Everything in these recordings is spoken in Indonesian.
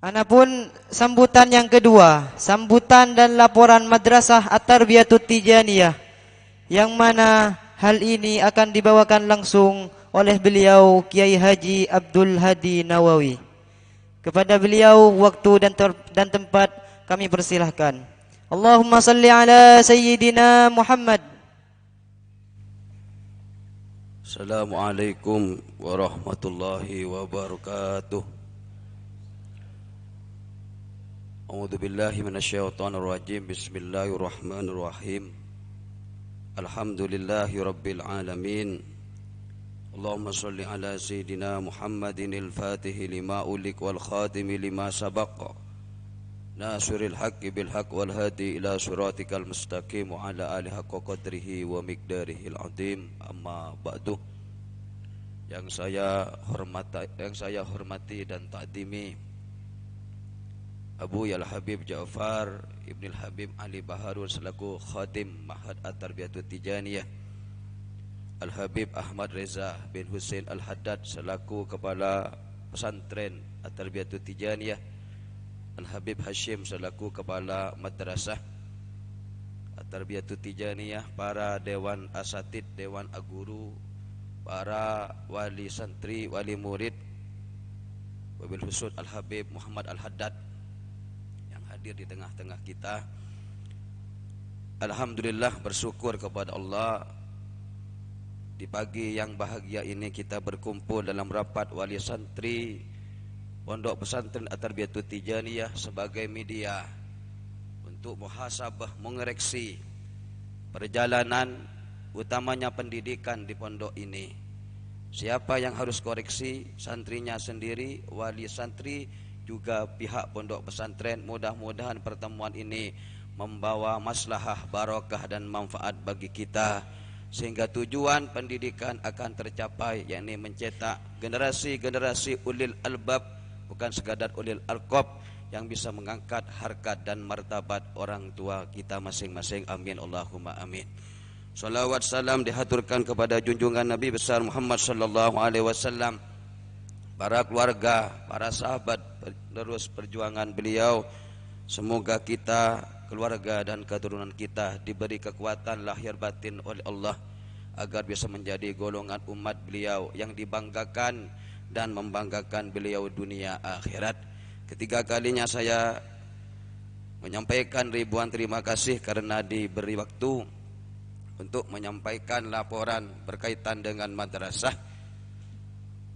Adapun sambutan yang kedua, sambutan dan laporan Madrasah At-Tarbiyatut Tijaniyah, yang mana hal ini akan dibawakan langsung oleh beliau Kiai Haji Abdul Hadi Nawawi. Kepada beliau waktu dan tempat kami persilahkan. Allahumma salli ala Sayyidina Muhammad. Assalamualaikum warahmatullahi wabarakatuh. A'udzu billahi minasyaitonir rajim. Bismillahirrahmanirrahim. Alhamdulillahi rabbil alamin. Allahumma shalli ala sayyidina Muhammadin al-Fatihi lima ulik wal khatimi lima sabaqa nasiril haqqi bil haqq wal hadi ila siratikal mustaqim wa ala alihi haqqa qadrihi wa miqdarihil azim. Amma ba'du. Yang saya hormati dan takdimi Abu Yal Habib Ja'far Ibnul Habib Ali Baharul selaku Khadim Ma'had At-Tarbiyatut Tijaniyah, Al-Habib Ahmad Reza bin Hussein Al-Haddad selaku Kepala Pesantren At-Tarbiyatut Tijaniyah, Al-Habib Hashim selaku Kepala Madrasah At-Tarbiyatut Tijaniyah, para Dewan Asatid, Dewan Aguru, para wali santri, wali murid, wabil husud Al-Habib Muhammad Al-Haddad yang hadir di tengah-tengah kita. Alhamdulillah, bersyukur kepada Allah, di pagi yang bahagia ini kita berkumpul dalam rapat wali santri Pondok Pesantren At-Tarbiyatut Tijaniyah sebagai media untuk muhasabah, mengoreksi perjalanan utamanya pendidikan di pondok ini. Siapa yang harus koreksi? Santrinya sendiri, wali santri, juga pihak pondok pesantren. Mudah-mudahan pertemuan ini membawa maslahah, barakah dan manfaat bagi kita, sehingga tujuan pendidikan akan tercapai, yakni mencetak generasi-generasi ulil albab, bukan sekadar ulil alqab, yang bisa mengangkat harkat dan martabat orang tua kita masing-masing. Amin Allahumma amin. Salawat salam dihaturkan kepada junjungan Nabi besar Muhammad sallallahu alaihi wasallam, para keluarga, para sahabat, penerus perjuangan beliau. Semoga kita, keluarga dan keturunan kita diberi kekuatan lahir batin oleh Allah agar bisa menjadi golongan umat beliau yang dibanggakan dan membanggakan beliau dunia akhirat. Ketiga kalinya saya menyampaikan ribuan terima kasih karena diberi waktu untuk menyampaikan laporan berkaitan dengan madrasah.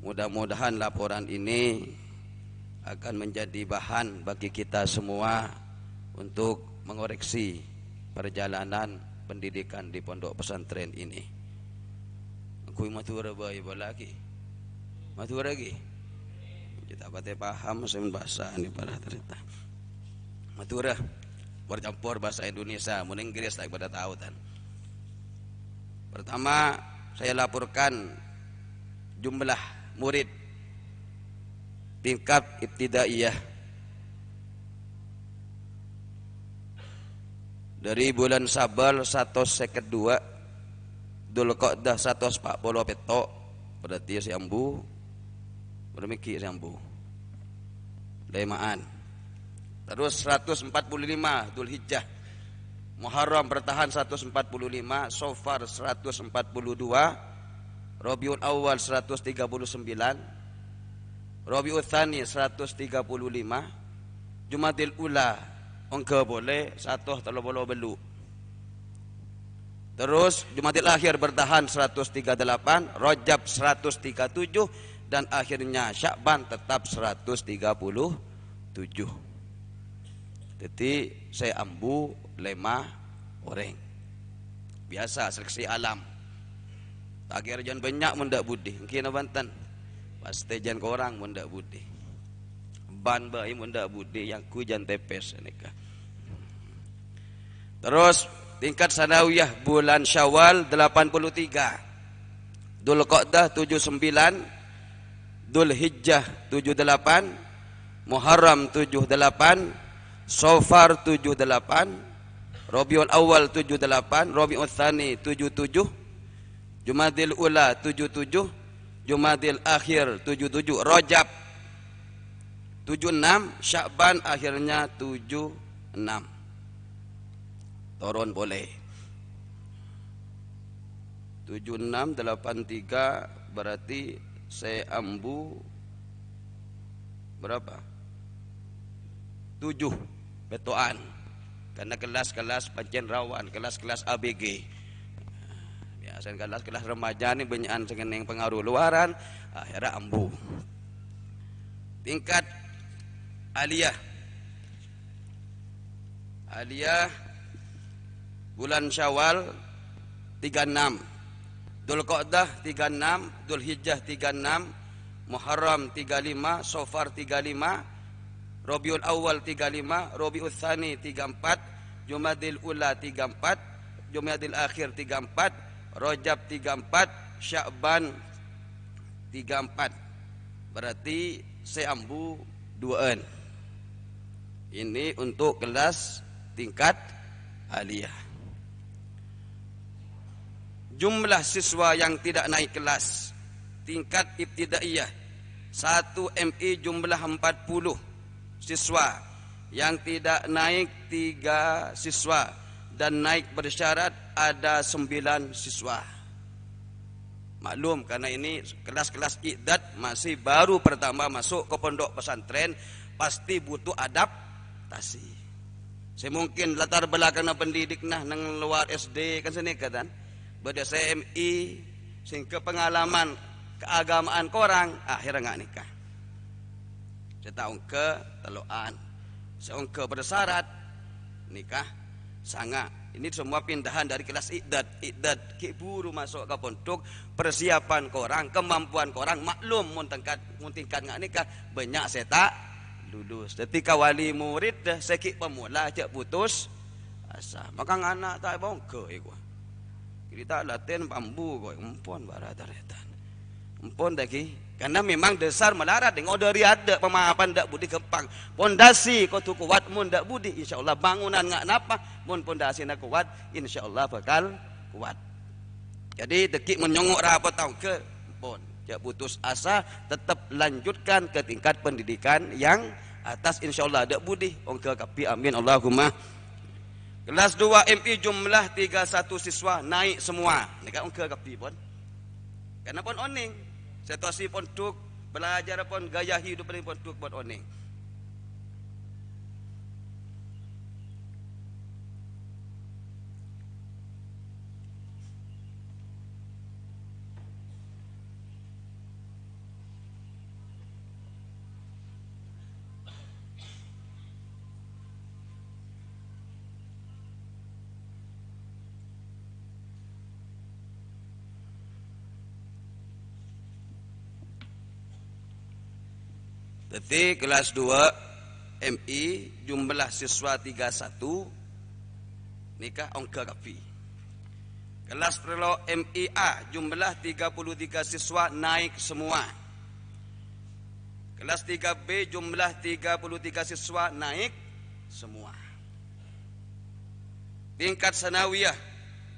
Mudah-mudahan laporan ini akan menjadi bahan bagi kita semua untuk mengoreksi perjalanan pendidikan di pondok pesantren ini. Aku matur bae lagi. Matur lagi. Kita pate paham mesin bahasa ini pada cerita. Matur bercampur bahasa Indonesia, mun Inggris tak pada tahu kan. Pertama, saya laporkan jumlah murid tingkat ibtidaiyah dari bulan Sabar 152 Dzulqa'dah 140 petok, berarti siambu bermiki siambu lemaan. Terus 145 Dzulhijjah, Muharram bertahan 145, Safar 142, Rabiul Awal 139, Rabiul Tsani 135, Jumadil Ula engke boleh 130 belu. Terus Jumadil Akhir bertahan 138, Rajab 137 dan akhirnya Sya'ban tetap 137. Jadi saya ambu 5 orang. Biasa seleksi alam. Agar jangan banyak mendak budi. Mungkin Banten. Pasti jangan korang mendak budi. Ban bayi mendak budi yang kujan tepes nikah. Terus tingkat sanawiyah bulan Syawal 83, Dzulqa'dah 79, Dzulhijjah 78, Muharram 78, Safar 78, Rabiul Awal 78, Rabiul Tsani 77, Jumadil Ula 77, Jumadil Akhir 77, Rajab 76 Syakban akhirnya 76. Turun boleh. 7683 berarti saya ambu berapa? 7 betoan. Karena kelas-kelas pancen rawan, kelas-kelas ABG. Biasanya kelas-kelas remaja ni banyakan sengeneng pengaruh luaran, akhirnya ambu. Tingkat aliyah. Aliyah bulan Syawal 36, Dzulqa'dah 36, Dzulhijjah 36, Muharram 35, Safar 35, Rabiul Awal 35, Rabiul Tsani 34, Jumadil Ula 34, Jumadil Akhir 34, Rajab 34, Sya'ban 34. Berarti saya ambu 2. Ini untuk kelas tingkat aliyah. Jumlah siswa yang tidak naik kelas tingkat ibtidaiyah 1 MI jumlah 40 siswa, yang tidak naik 3 siswa, dan naik bersyarat ada 9 siswa. Maklum karena ini kelas-kelas iqdad masih baru pertama masuk ke pondok pesantren, pasti butuh adaptasi. Saya mungkin latar belakang pendidik nang luar SD kan sini kan. Pada CMI sehingga pengalaman keagamaan korang akhirnya nggak nikah. Saya tahu ke teloan, saya ke bersyarat nikah sangat. Ini semua pindahan dari kelas iqdad. Iqdad ki buru masuk ke pondok, persiapan korang, kemampuan korang maklum mun tingkat nggak nikah banyak saya tak lulus. Ketika wali murid dah sekik pemula cak putus asa. Maka anak tak bongke iku. Kita latihan bambu kau empon baradaretan. Empon lagi. Karena memang dasar melarat dengan dari ada pemahaman dak budi kepang. Pondasi kau tu kuat mun dak budi insyaallah bangunan ngak napa mun pondasi nak kuat insyaallah bakal kuat. Jadi dekik menyongok apa tahu ke empon. Jak putus asa tetap lanjutkan ke tingkat pendidikan yang atas insyaallah dak budi ongke kapi amin Allahumma. Kelas 2 MI jumlah 31 siswa naik semua. Nek ongke kapi pun. Karena pun oning situasi pondok belajar pun gaya hidup dari pondok buat oning. Jadi kelas 2 MI jumlah siswa 31 nikah ongka kafi. Kelas 3 MIA jumlah 33 siswa naik semua. Kelas 3B jumlah 33 siswa naik semua. Tingkat sanawiyah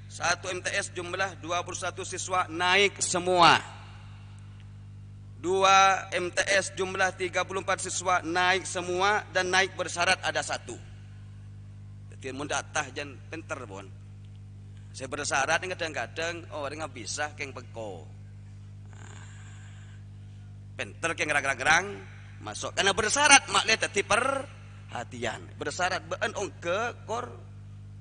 1 MTS jumlah 21 siswa naik semua. 2 MTS jumlah 34 siswa naik semua, dan naik bersyarat ada 1. Jadi mun datah jan pinter pun. Saya bersyarat kadang-kadang orang nggak bisa keng peko. Pinter keng gerang-gerang masuk karena bersyarat makle tadi perhatian. Bersyarat beun ongke kor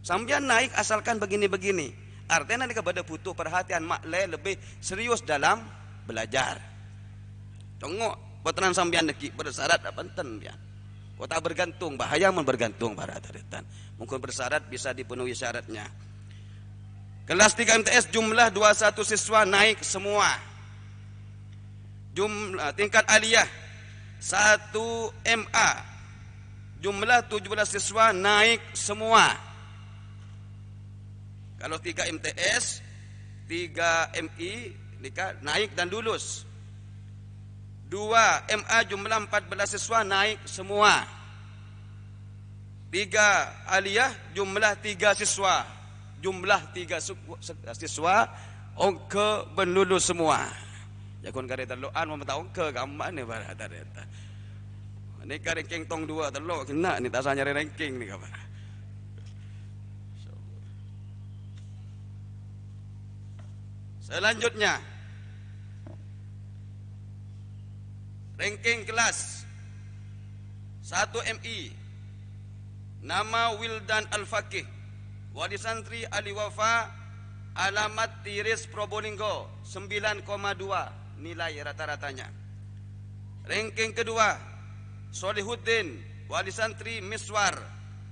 sambian naik asalkan begini-begini. Artinya nanti kepada butuh perhatian makle lebih serius dalam belajar. Tengok potran sambian deki bersyarat apa enten ya. Kota bergantung bahaya mun bergantung para taretan. Mungkin bersyarat bisa dipenuhi syaratnya. Kelas 3 MTS jumlah 21 siswa naik semua. Jumlah tingkat aliyah 1 MA jumlah 17 siswa naik semua. Kalau 3 MTS 3 MI nikah naik dan lulus. 2 MA jumlah 14 siswa naik semua. 3 aliyah jumlah 3 siswa. Jumlah 3 siswa ongke benlulus semua. Ya kon kareta loan mau tahu ke gambar ni bara tareta. Ini kan ranking tong 2 telok kena ni tak usah nyari ranking ni kawan. Selanjutnya ranking kelas 1 MI. Nama Wildan Al-Faqih, Wali Santri Ali Wafa, alamat Tiris Probolinggo, 9,2 nilai rata-ratanya. Ranking kedua Solihuddin, Wali Santri Miswar,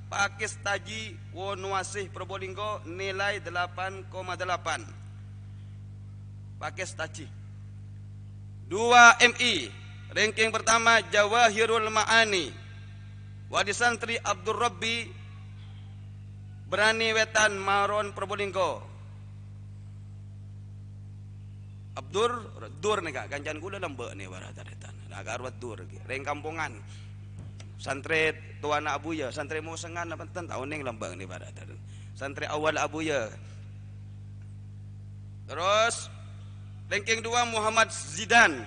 Pakis Taji Wonuasih Probolinggo, nilai 8,8. Pakis Taji. 2 MI. Ranking pertama Jawahirul Ma'ani, Wali Santri Abdul Rabbi, Berani Wetan Maron Probolinggo. Dur ni kak, kancan gula lembek ni barata-ratan. Agak arwat dur, reng kampungan. Santri tuan abuya, santri musengan apa ten tahun ning lembek ni barata-ratan. Santri awal abuya. Terus ranking 2 Muhammad Zidan,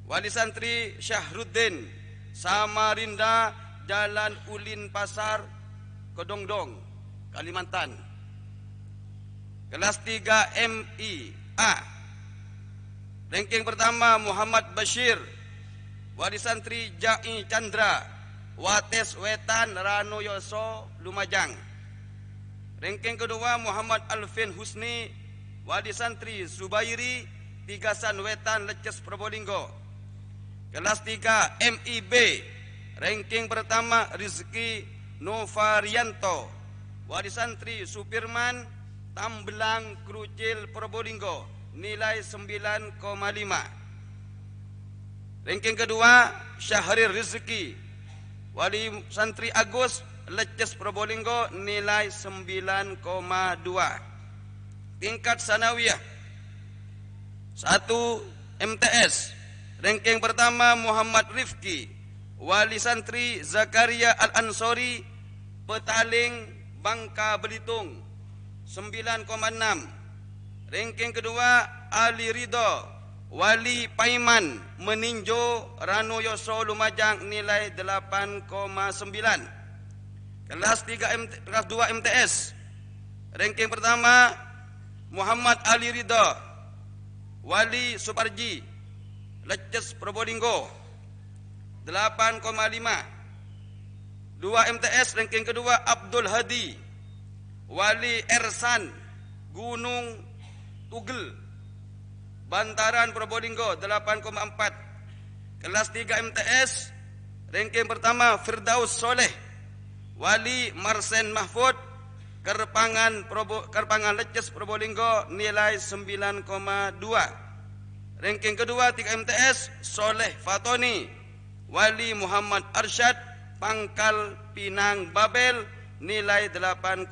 Wali Santri Syahruddin, Samarinda, Jalan Ulin Pasar, Kedongdong, Kalimantan. Kelas 3 MI A. Ranking pertama Muhammad Bashir, Wali Santri Jai Chandra, Wates Wetan, Rano Yoso, Lumajang. Ranking kedua Muhammad Alvin Husni, Wali Santri Subairi, Tigasan Wetan, Leces Probolinggo. Kelas 3 MIB. Ranking pertama Rizki Novarianto, Wali Santri Supirman, Tambelang Krucil Probolinggo, nilai 9,5. Ranking kedua Syahrir Rizki, Wali Santri Agus, Leces Probolinggo, nilai 9,2. Tingkat sanawiyah 1 MTS. Ranking pertama Muhammad Rifki, Wali Santri Zakaria Al-Ansori, Petaling, Bangka Belitung, 9,6. Ranking kedua Ali Ridho, Wali Paiman, Meninjo, Rano Yoso, Lumajang, nilai 8,9. Kelas 2 MTS. Ranking pertama Muhammad Ali Ridho, Wali Suparji, Leces Probolinggo, 8,5. 2 MTS ranking kedua Abdul Hadi, Wali Ersan, Gunung Tugel, Bantaran Probolinggo, 8,4. Kelas 3 MTS ranking pertama Firdaus Soleh, Wali Marsen Mahfud, Kerpangan Leces Probolinggo, nilai 9,2. Ranking kedua 3 MTS Soleh Fatoni, Wali Muhammad Arsyad, Pangkal Pinang Babel, nilai 8,9.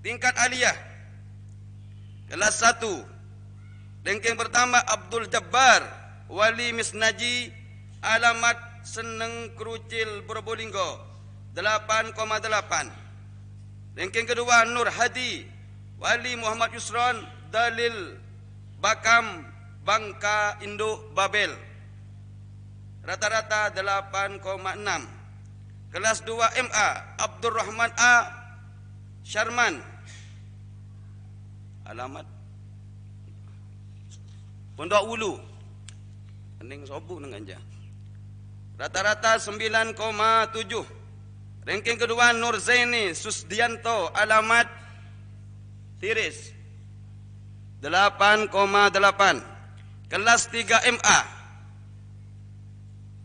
Tingkat aliyah kelas 1. Ranking pertama Abdul Jabbar, Wali Misnaji, alamat Seneng Krucil Probolinggo, 8,8. Ranking kedua Nur Hadi, Wali Muhammad Yusron, Dalil Bakam, Bangka Induk Babel, rata-rata 8,6. Kelas 2 MA Abdurrahman A Syarman, alamat Pondok Ulu, Pening Sobu dengan aja, rata-rata 9,7. Ranking kedua Nur Zaini Susdianto, alamat Tiris, 8,8. Kelas 3 MA.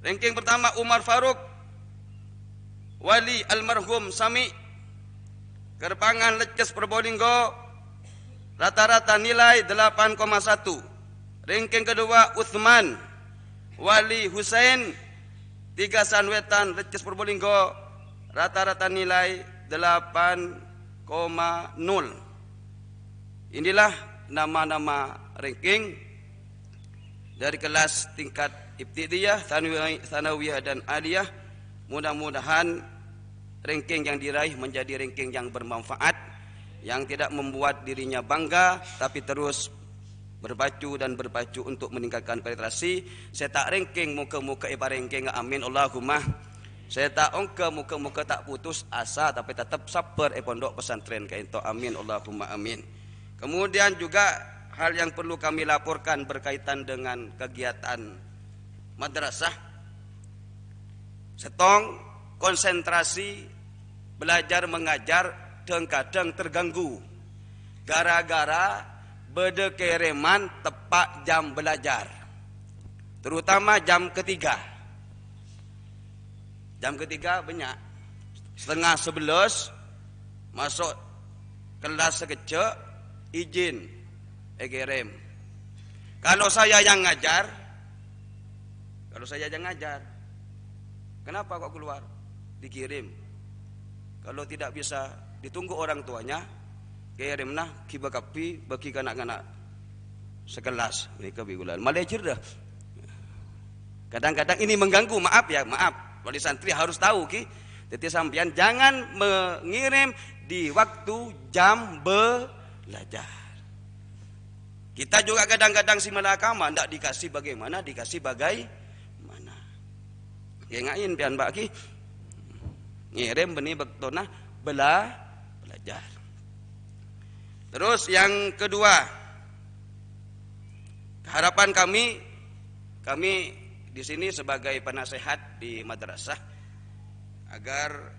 Ranking pertama Umar Faruk, Wali Almarhum Sami, Kerpangan Leces Probolinggo, rata-rata nilai 8,1. Ranking kedua Uthman, Wali Husain, Tigasan Wetan Leces Probolinggo, rata-rata nilai 8,0. Inilah nama-nama ranking dari kelas tingkat ibtidaiyah, tsanawiyah dan aliyah. Mudah-mudahan ranking yang diraih menjadi ranking yang bermanfaat, yang tidak membuat dirinya bangga, tapi terus berpacu dan berpacu untuk meningkatkan kualitas. Saya tak ranking muka-muka ibar ranking, amin Allahumma. Saya tak ongka muka-muka tak putus asa tapi tetap sabar pondok pesantren kaito, amin Allahumma amin. Kemudian juga hal yang perlu kami laporkan berkaitan dengan kegiatan madrasah, setong konsentrasi belajar mengajar kadang terganggu gara-gara bedekereman tepat jam belajar, terutama jam ketiga. Jam ketiga banyak, setengah 11 masuk kelas sekecil izin kirim. Kalau saya yang ngajar, kenapa kok keluar? Dikirim. Kalau tidak bisa ditunggu orang tuanya, kirim nah kiba kapi bagi kanak-kanak sekelas mereka bigulan. Malejer dah. Kadang-kadang ini mengganggu, maaf. Wali santri harus tahu ki, jadi sampean jangan mengirim di waktu jam belajar. Kita juga kadang-kadang si malakama ndak dikasih bagaimana, dikasih bagaimana. Gengain pian mbak ki, ngirim benih bektona belajar. Terus yang kedua, harapan kami di sini sebagai penasehat di madrasah agar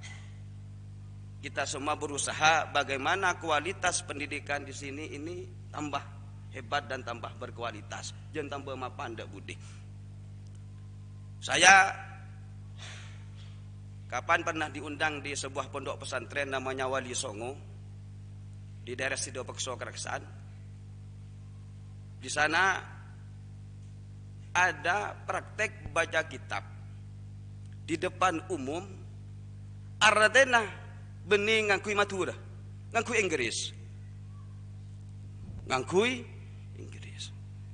kita semua berusaha bagaimana kualitas pendidikan di sini ini tambah hebat dan tambah berkualitas, jangan tambah mapan ndak budi. Saya kapan pernah diundang di sebuah pondok pesantren namanya Wali Songo di daerah Sidopekso Keraksaan. Di sana ada praktek baca kitab di depan umum, artinya bening ngangkui matura, ngangkui Inggris.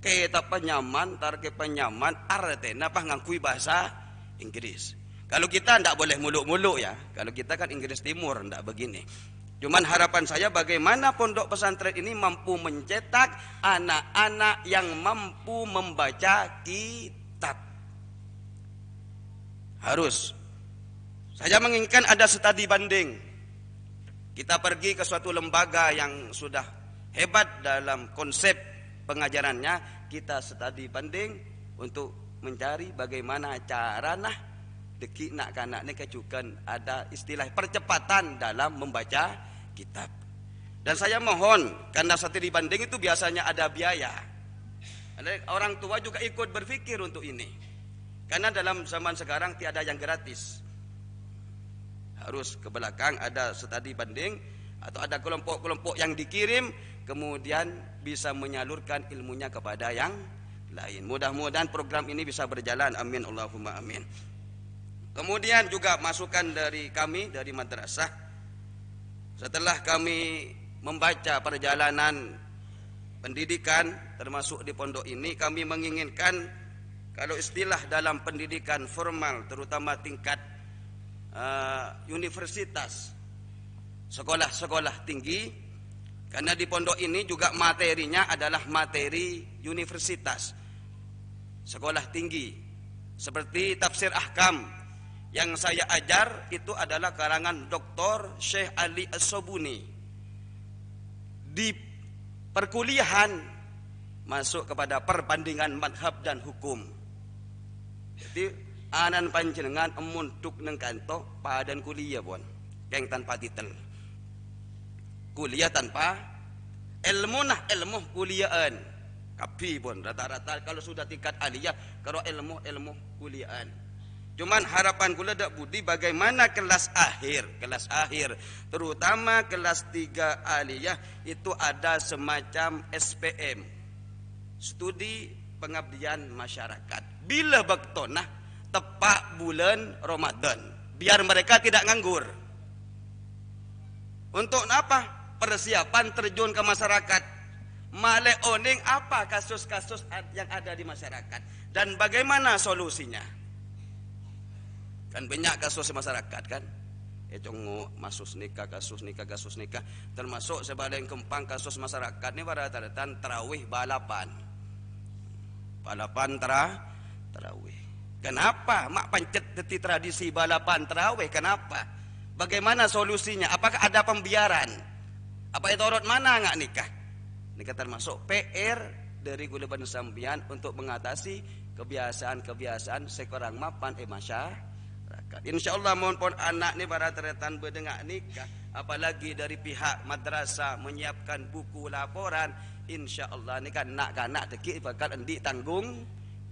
Kita penyaman, tarke penyaman, artinya apa ngangkui bahasa Inggris. Kalau kita ndak boleh muluk-muluk ya. Kalau kita kan Inggris Timur ndak begini. Cuman harapan saya bagaimana pondok pesantren ini mampu mencetak anak-anak yang mampu membaca kitab. Harus. Saya menginginkan ada studi banding. Kita pergi ke suatu lembaga yang sudah hebat dalam konsep pengajarannya, kita studi banding untuk mencari bagaimana cara deki nak kanak ni kecukan ada istilah percepatan dalam membaca kitab. Dan saya mohon, karena studi banding itu biasanya ada biaya. Orang tua juga ikut berpikir untuk ini. Karena dalam zaman sekarang tiada yang gratis. Harus ke belakang ada studi banding atau ada kelompok-kelompok yang dikirim kemudian bisa menyalurkan ilmunya kepada yang lain. Mudah-mudahan program ini bisa berjalan, amin Allahumma amin. Kemudian juga masukan dari kami dari madrasah, setelah kami membaca perjalanan pendidikan termasuk di pondok ini, kami menginginkan kalau istilah dalam pendidikan formal terutama tingkat universitas, sekolah-sekolah tinggi, karena di pondok ini juga materinya adalah materi universitas, sekolah tinggi, seperti tafsir ahkam yang saya ajar itu adalah karangan Dr. Syekh Ali As-Sobuni. Di perkuliahan masuk kepada perbandingan madhab dan hukum. Jadi anan panjenengan emuntuk neng kanto padan kuliah bon, yang tanpa titel. Kuliah tanpa ilmu ilmu kuliahan. Kapi bon rata-rata kalau sudah tingkat aliyah, kalau ilmu kuliahan. Cuman harapan kula dak budi bagaimana kelas akhir terutama kelas 3 aliyah itu ada semacam SPM, studi pengabdian masyarakat. Bila baktona tepat bulan Ramadan, biar mereka tidak nganggur. Untuk apa? Persiapan terjun ke masyarakat. Male oning apa kasus-kasus yang ada di masyarakat dan bagaimana solusinya. Kan banyak kasus di masyarakat kan. congo kasus nikah termasuk sebagai kempang kasus masyarakat ni pada tadatan tarawih balapan tarawih. Kenapa mak pancet deti tradisi balapan tarawih? Kenapa? Bagaimana solusinya? Apakah ada pembiaran? Apa itu orot mana nggak nikah? Nikah termasuk PR dari Gulaban Sambian untuk mengatasi kebiasaan-kebiasaan sekurang mapan masyarakat. Insyaallah mohon pun anak ni para teretan berdengar nikah, apalagi dari pihak madrasah menyiapkan buku laporan, insyaallah ni kan nak deki bakal endi tanggung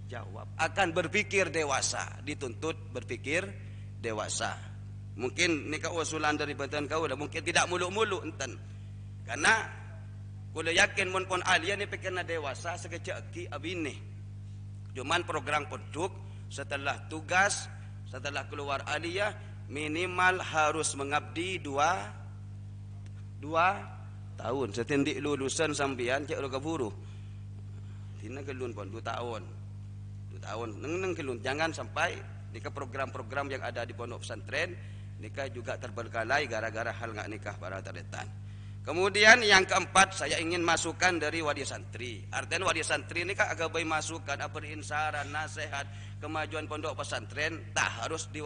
jawab, akan berpikir dewasa, dituntut berpikir dewasa. Mungkin nikah usulan dari batan kau dah mungkin tidak muluk-muluk enten. Karena kula yakin mun pun alia ni pikirna dewasa sekejap ki abine. Cuman program penduk setelah tugas, setelah keluar aliyah minimal harus mengabdi 2 tahun. Setindik lulusan sambian cek lo keburu. Tina kelun pun 2 tahun. 2 tahun neng kelun. Jangan sampai nikah program-program yang ada di pondok pesantren nikah juga terbengkalai gara-gara hal nggak nikah para taretan. Kemudian yang keempat saya ingin masukkan dari wali santri. Artinya wali santri ini kan agak baik masukan apa insaran, nasihat, kemajuan pondok pesantren tak harus di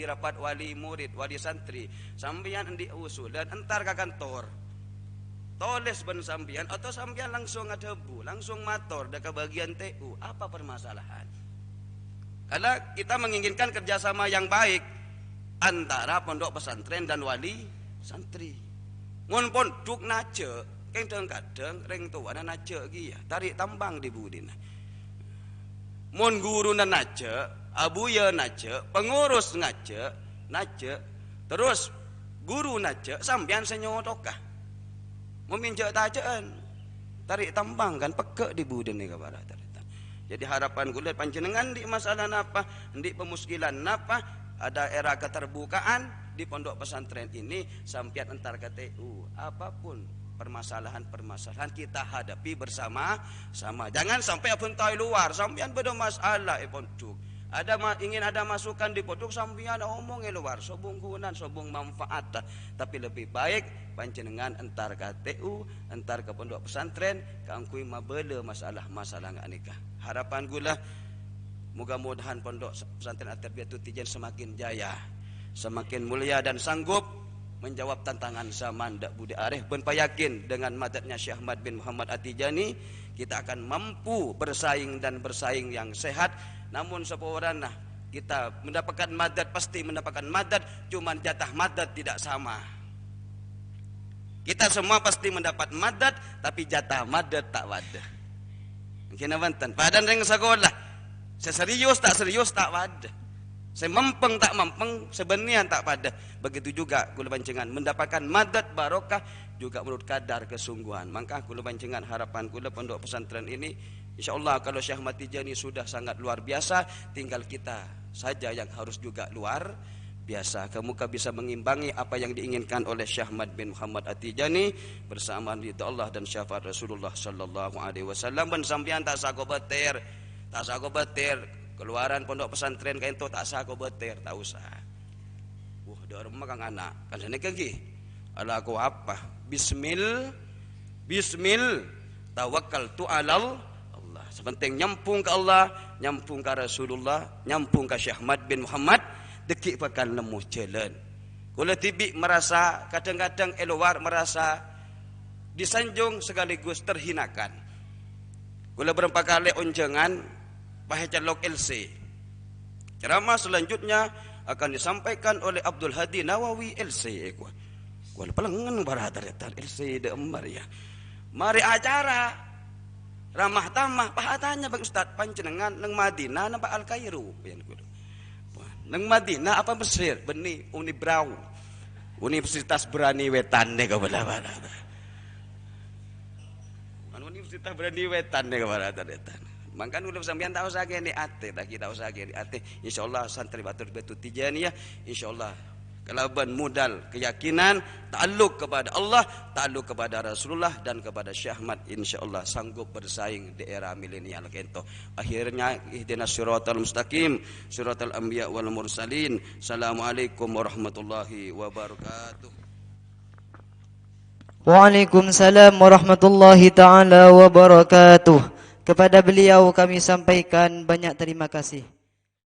rapat wali murid, wali santri. Sambian di usul dan entar ke kantor. Toles ben sambian atau sambian langsung ngadebu, langsung mator ke bagian TU. Apa permasalahan? Karena kita menginginkan kerjasama yang baik antara pondok pesantren dan wali santri. Mun pondok nace, kadang-kadang reng tua na nace gi ya, tarik tambang di budin. Mun guru na nace, abuya nace, pengurus nace, terus guru nace, sambian senyotokah. Meminjak tajaan, tarik tambang kan pekek di budin ni kabar. Jadi harapan kulit panjenengan di masalah napa, di pemuskilan napa, ada era keterbukaan di pondok pesantren ini sampian entar KTU. Apapun permasalahan-permasalahan kita hadapi bersama-sama. Jangan sampai apuntai luar sampian beda masalah pondok. Ingin ada masukan di pondok sampian omong luar sobong gunan, sobong manfaat. Tapi lebih baik panjenengan entar KTU, entar ke pondok pesantren, kaangkui mabele masalah-masalah nggak nikah. Harapan gula mudah-mudahan pondok pesantren At-Tarbiyatul Tijan semakin jaya, semakin mulia dan sanggup menjawab tantangan zaman dak budi arif. Ben yakin dengan madadnya Syekh Ahmad bin Muhammad At-Tijani kita akan mampu bersaing dan bersaing yang sehat. Namun seorang kita mendapatkan madad, pasti mendapatkan madad, cuman jatah madad tidak sama. Kita semua pasti mendapat madad, tapi jatah madad tak wadah. Mungkin awantan padan reng sekolah seserius tak wadah. Semempeng tak mempeng, sebenarnya tak pada. Begitu juga kula panjenengan mendapatkan madad barokah juga menurut kadar kesungguhan. Maka kula panjenengan harapan kula pondok pesantren ini insyaallah kalau Syekh Ahmad Tijani sudah sangat luar biasa, tinggal kita saja yang harus juga luar biasa. Kemuka bisa mengimbangi apa yang diinginkan oleh Syekh Ahmad bin Muhammad At-Tijani bersama ridha Allah dan syafaat Rasulullah sallallahu alaihi wasallam. Ben sampean tak sago beter keluaran pondok pesantren kain tu tak sah kau beter, tak usah. Dah rumah kang anak, kan sana kaki. Ala aku apa? Bismil, tawakal tu alal Allah. Sepenting nyampung ke Allah, nyampung ke Rasulullah, nyampung ke Syekh Ahmad bin Muhammad, dekik bakal nemu jalan. Kalau tibik merasa kadang-kadang eluar merasa disanjung sekaligus terhinakan. Kalau berapa kali unjangan Bahicalok LC. Ceramah selanjutnya akan disampaikan oleh Abdul Hadi Nawawi LC. Kuala pelengan baratar LC de embar ya. Mari acara ramah tamah pahatanya bagi Ustaz panjenengan nang Madinah napa Al Kairo pian kudu. Nang Madinah apa Mesir beni Unibrau. Universitas Berani Wetan ne kabala-bala. Universitas Berani Wetan ne kabala-bala. Mangkan udah sampean tahu saja ni ate, tak kita tahu saja ni ate. Insyaallah santri At-Tarbiyatul Tijaniyah, insyaallah Kelaban modal keyakinan, takluk kepada Allah, takluk kepada Rasulullah dan kepada Syekh Ahmad, insyaallah sanggup bersaing di era milenial kento. Akhirnya ihdinas siratal mustaqim, siratal anbiya wal mursalin. Assalamualaikum warahmatullahi wabarakatuh. Waalaikumsalam warahmatullahi taala wabarakatuh. Kepada beliau kami sampaikan banyak terima kasih.